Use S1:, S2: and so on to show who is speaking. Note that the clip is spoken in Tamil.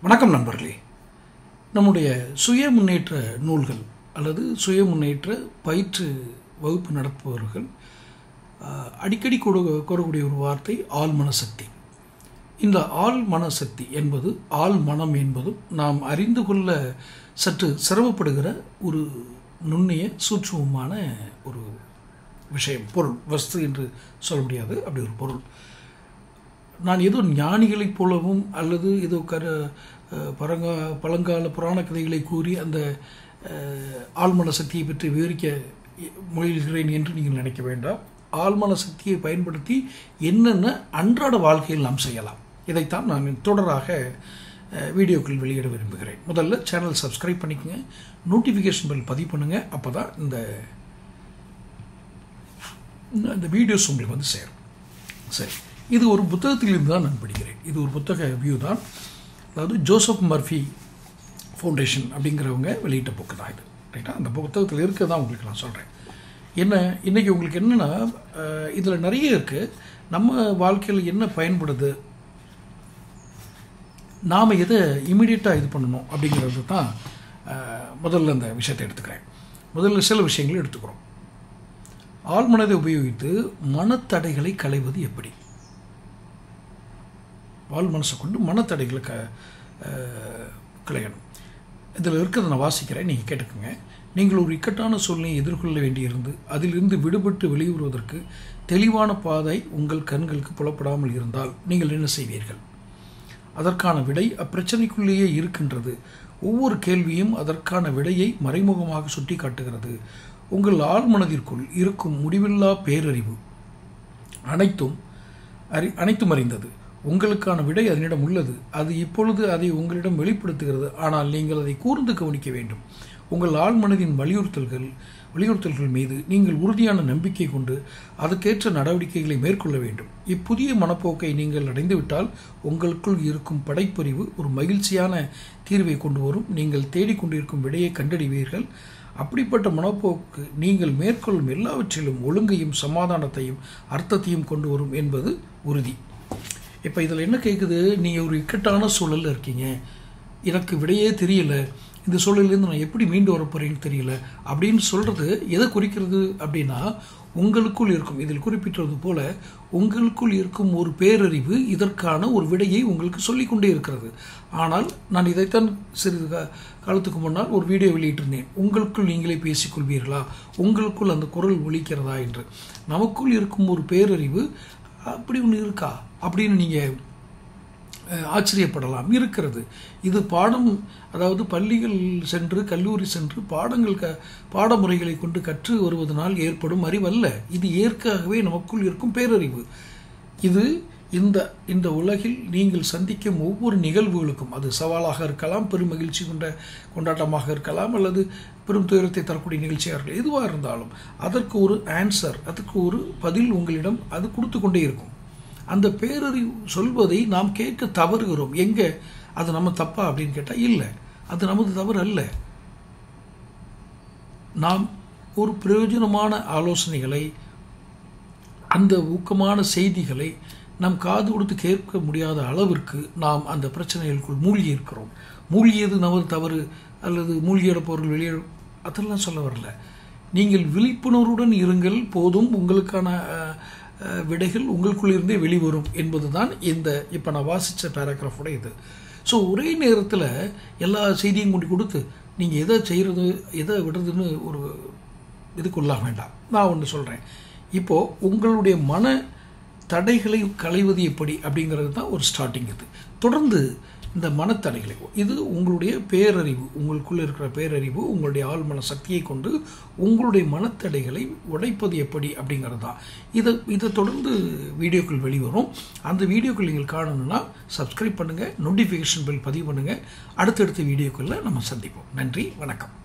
S1: வணக்கம் நண்பர்களே. நம்முடைய சுய முன்னேற்ற நூல்கள் அல்லது சுய முன்னேற்ற பயிற்று வகுப்பு நடத்துபவர்கள் அடிக்கடி கூறக்கூடிய ஒரு வார்த்தை ஆழ்மனசக்தி. இந்த ஆழ்மனசக்தி என்பது ஆழ்மனம் என்பதும் நாம் அறிந்து கொள்ள சற்று சிரமப்படுகிற ஒரு நுண்ணிய சூட்சுமமான ஒரு விஷயம், பொருள், வஸ்து என்று சொல்ல முடியாது. அப்படி ஒரு பொருள். நான் ஏதோ ஞானிகளைப் போலவும் அல்லது ஏதோ பழங்கால புராண கதைகளை கூறி அந்த ஆழ்மன சக்தியை பற்றி விவரிக்க முயல்கிறேன் என்று நீங்கள் நினைக்க வேண்டாம். ஆழ்மன சக்தியை பயன்படுத்தி என்னென்ன அன்றாட வாழ்க்கையில் நாம் செய்யலாம், இதைத்தான் நான் தொடராக வீடியோக்கள் வெளியிட விரும்புகிறேன். முதல்ல சேனல் சப்ஸ்கிரைப் பண்ணிக்கோங்க, நோட்டிஃபிகேஷன் பெல் பதிவு பண்ணுங்கள். அப்போ தான் இந்த வீடியோஸ் உங்களுக்கு வந்து சேரும். சரி, இது ஒரு புத்தகத்திலிருந்து தான் நான் படிக்கிறேன். இது ஒரு புத்தக வியூ தான். அதாவது ஜோசப் மர்ஃபி ஃபவுண்டேஷன் அப்படிங்கிறவங்க வெளியிட்ட புக்கு தான் இது. ரைட்டா? அந்த புத்தகத்தில் இருக்கிறது தான் உங்களுக்கு நான் சொல்கிறேன். என்ன இன்றைக்கி உங்களுக்கு என்னென்னா, இதில் நிறைய இருக்குது. நம்ம வாழ்க்கையில் என்ன பயன்படுது, நாம் எதை இமீடியட்டாக இது பண்ணணும் அப்படிங்கிறது தான் முதல்ல அந்த விஷயத்தை எடுத்துக்கிறேன். முதல்ல சில விஷயங்களை எடுத்துக்கிறோம். ஆழ்மனதை உபயோகித்து மனத்தடைகளை களைவது எப்படி? ஆள் மனசை கொண்டு மனத்தடைகளை களையணும். இதில் இருக்கிறத நான் வாசிக்கிறேன், நீங்கள் கேட்டுக்கோங்க. நீங்கள் ஒரு இக்கட்டான சூழ்நிலையை எதிர்கொள்ள வேண்டியிருந்து அதிலிருந்து விடுபட்டு வெளிவருவதற்கு தெளிவான பாதை உங்கள் கண்களுக்கு புலப்படாமல் இருந்தால் நீங்கள் என்ன செய்வீர்கள்? அதற்கான விடை அப்பிரச்சனைக்குள்ளேயே இருக்கின்றது. ஒவ்வொரு கேள்வியும் அதற்கான விடையை மறைமுகமாக சுட்டி காட்டுகிறது. உங்கள் ஆழ்மனதிற்குள் இருக்கும் முடிவில்லா பேரறிவு அனைத்தும் அறிந்தது. உங்களுக்கான விடை அதனிடம் உள்ளது. அது இப்பொழுது அதை உங்களிடம் வெளிப்படுத்துகிறது. ஆனால் நீங்கள் அதை கூர்ந்து கவனிக்க வேண்டும். உங்கள் ஆழ்மனதின் வலியுறுத்தல்கள் மீது நீங்கள் உறுதியான நம்பிக்கை கொண்டு அதற்கேற்ற நடவடிக்கைகளை மேற்கொள்ள வேண்டும். இப்புதிய மனப்போக்கை நீங்கள் அடைந்துவிட்டால் உங்களுக்குள் இருக்கும் படைப்பறிவு ஒரு மகிழ்ச்சியான தீர்வை கொண்டு வரும். நீங்கள் தேடிக்கொண்டிருக்கும் விடையை கண்டறிவீர்கள். அப்படிப்பட்ட மனப்போக்கு நீங்கள் மேற்கொள்ளும் எல்லாவற்றிலும் ஒழுங்கையும் சமாதானத்தையும் அர்த்தத்தையும் கொண்டு வரும் என்பது உறுதி. இப்போ இதில் என்ன கேட்குது, நீங்கள் ஒரு இக்கட்டான சூழலில் இருக்கீங்க, எனக்கு விடையே தெரியல, இந்த சூழலிலேருந்து நான் எப்படி மீண்டு வரப்போகிறேன்னு தெரியல அப்படின்னு சொல்கிறது எதை குறிக்கிறது அப்படின்னா, உங்களுக்குள் இருக்கும், இதில் குறிப்பிட்டது போல உங்களுக்குள் இருக்கும் ஒரு பேரறிவு இதற்கான ஒரு விடையை உங்களுக்கு சொல்லிக்கொண்டே இருக்கிறது. ஆனால் நான் இதைத்தான் சிறிது காலத்துக்கு முன்னால் ஒரு வீடியோ வெளியிட்டிருந்தேன். உங்களுக்குள் நீங்களே பேசிக்கொள்வீர்களா, உங்களுக்குள் அந்த குரல் ஒலிக்கிறதா என்று. நமக்குள் இருக்கும் ஒரு பேரறிவு அப்படி ஒன்று இருக்கா அப்படின்னு நீங்கள் ஆச்சரியப்படலாம். இருக்கிறது. இது அதாவது பள்ளிகள் சென்று கல்லூரி சென்று பாடமுறைகளை கொண்டு கற்று வருவதனால் ஏற்படும் அறிவல்ல. இது இயற்கையாகவே நமக்குள் இருக்கும் பேரறிவு. இது இந்த உலகில் நீங்கள் சந்திக்கும் ஒவ்வொரு நிகழ்வுகளுக்கும், அது சவாலாக இருக்கலாம், பெரும் மகிழ்ச்சி கொண்டாட்டமாக இருக்கலாம், அல்லது பெரும் துயரத்தை தரக்கூடிய நிகழ்ச்சியாக இருக்கலாம், எதுவாக இருந்தாலும் அதற்கு ஒரு ஆன்சர், அதுக்கு ஒரு பதில் உங்களிடம் அது கொடுத்து கொண்டே இருக்கும். அந்த பேரறிவு சொல்வதை நாம் கேட்க தவறுகிறோம். எங்கே அது நம்ம தப்பா அப்படின்னு கேட்டால் இல்லை, அது நமது தவறு அல்ல. நாம் ஒரு பிரயோஜனமான ஆலோசனைகளை, அந்த ஊக்கமான செய்திகளை நம் காது கொடுத்து கேட்க முடியாத அளவிற்கு நாம் அந்த பிரச்சனைகளுக்குள் மூழ்கி இருக்கிறோம். மூழ்கியது நமது தவறு அல்லது மூழ்கியோட பொருள் வெளியே, அதெல்லாம் சொல்ல வரல. நீங்கள் விழிப்புணர்வுடன் இருங்கள் போதும், உங்களுக்கான விடைகள் உங்களுக்குள் இருந்தே வெளிவரும் என்பது தான் இப்போ நான் வாசித்த பேராகிராஃபோட இது. ஸோ ஒரே நேரத்தில் எல்லா செய்தியும் கொண்டு கொடுத்து நீங்கள் எதை செய்கிறது எதை விடுறதுன்னு ஒரு இதுக்குள்ள வேண்டாம். நான் ஒன்று சொல்கிறேன். இப்போது உங்களுடைய மன தடைகளை களைவது எப்படி அப்படிங்கிறது தான் ஒரு ஸ்டார்டிங். இது தொடர்ந்து இந்த மனத்தடைகளை, இது உங்களுடைய பேரறிவு, உங்களுக்குள்ளே இருக்கிற பேரறிவு, உங்களுடைய ஆழ்மன சக்தியை கொண்டு உங்களுடைய மனத்தடைகளை உடைப்பது எப்படி அப்படிங்கிறது தான். இதை தொடர்ந்து வீடியோக்கள் வெளிவரும். அந்த வீடியோக்கள் நீங்கள் காணணும்னா சப்ஸ்கிரைப் பண்ணுங்கள், நோட்டிஃபிகேஷன் பெல் பதிவு பண்ணுங்கள். அடுத்தடுத்த வீடியோக்களில் நம்ம சந்திப்போம். நன்றி, வணக்கம்.